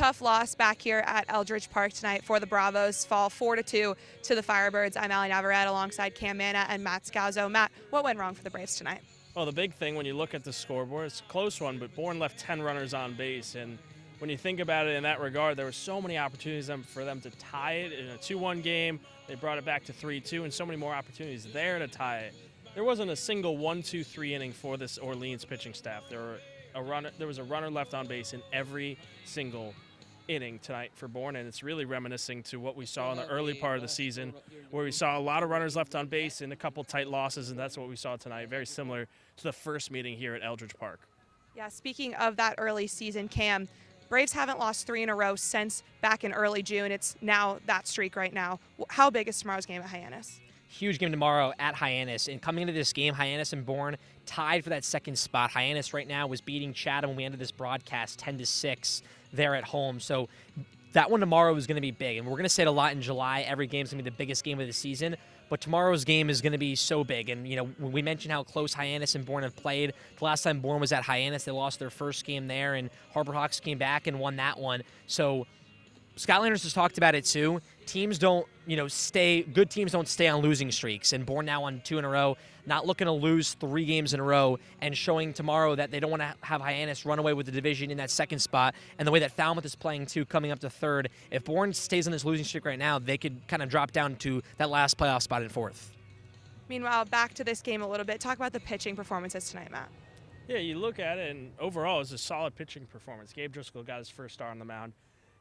tough loss back here at Eldridge Park tonight for the Bravos. Fall 4-2 to the Firebirds. I'm Allie Navarrete alongside Cam Manna and Matt Scalzo. Matt, what went wrong for the Braves tonight? Well, the big thing when you look at the scoreboard, it's a close one, but Bourne left 10 runners on base. And when you think about it in that regard, there were so many opportunities for them to tie it in a 2-1 game. They brought it back to 3-2, and so many more opportunities there to tie it. There wasn't a single 1-2-3 inning for this Orleans pitching staff. There was a runner left on base in every single inning tonight for Bourne, and it's really reminiscing to what we saw in the early part of the season, where we saw a lot of runners left on base and a couple tight losses, and that's what we saw tonight. Very similar to the first meeting here at Eldridge Park. Yeah, speaking of that early season, Cam, Braves haven't lost 3 in a row since back in early June. It's now that streak right now. How big is tomorrow's game at Hyannis? Huge game tomorrow at Hyannis. And coming into this game, Hyannis and Bourne tied for that second spot. Hyannis right now was beating Chatham when we ended this broadcast 10-6 there at home. So that one tomorrow is going to be big. And we're going to say it a lot in July. Every game is going to be the biggest game of the season. But tomorrow's game is going to be so big. And, you know, when we mentioned how close Hyannis and Bourne have played, the last time Bourne was at Hyannis, they lost their first game there, and Harbor Hawks came back and won that one. So Skylanders has talked about it too. Teams don't, good teams don't stay on losing streaks. And Bourne now on 2 in a row, not looking to lose 3 games in a row, and showing tomorrow that they don't want to have Hyannis run away with the division in that second spot. And the way that Falmouth is playing too, coming up to 3rd, if Bourne stays on this losing streak right now, they could kind of drop down to that last playoff spot in 4th. Meanwhile, back to this game a little bit. Talk about the pitching performances tonight, Matt. Yeah, you look at it, and overall it's a solid pitching performance. Gabe Driscoll got his first star on the mound.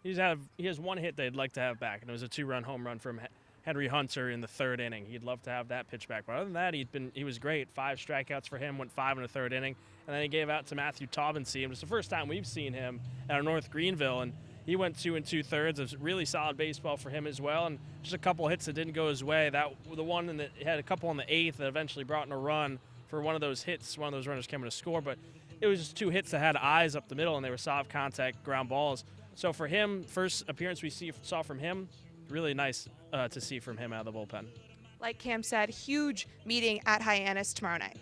He has one hit they'd like to have back, and it was a 2-run home run from Henry Hunter in the 3rd inning. He'd love to have that pitch back. But other than that, he was great. 5 strikeouts for him, went 5 in the 3rd inning, and then he gave out to Matthew Taubensee. It was the first time we've seen him at North Greenville, and he went 2 2/3. It was really solid baseball for him as well, and just a couple hits that didn't go his way. The one that had a couple in the 8th that eventually brought in a run for one of those hits. One of those runners came in to score, but it was just 2 hits that had eyes up the middle, and they were soft contact ground balls. So for him, first appearance we saw from him, really nice to see from him out of the bullpen. Like Cam said, huge meeting at Hyannis tomorrow night.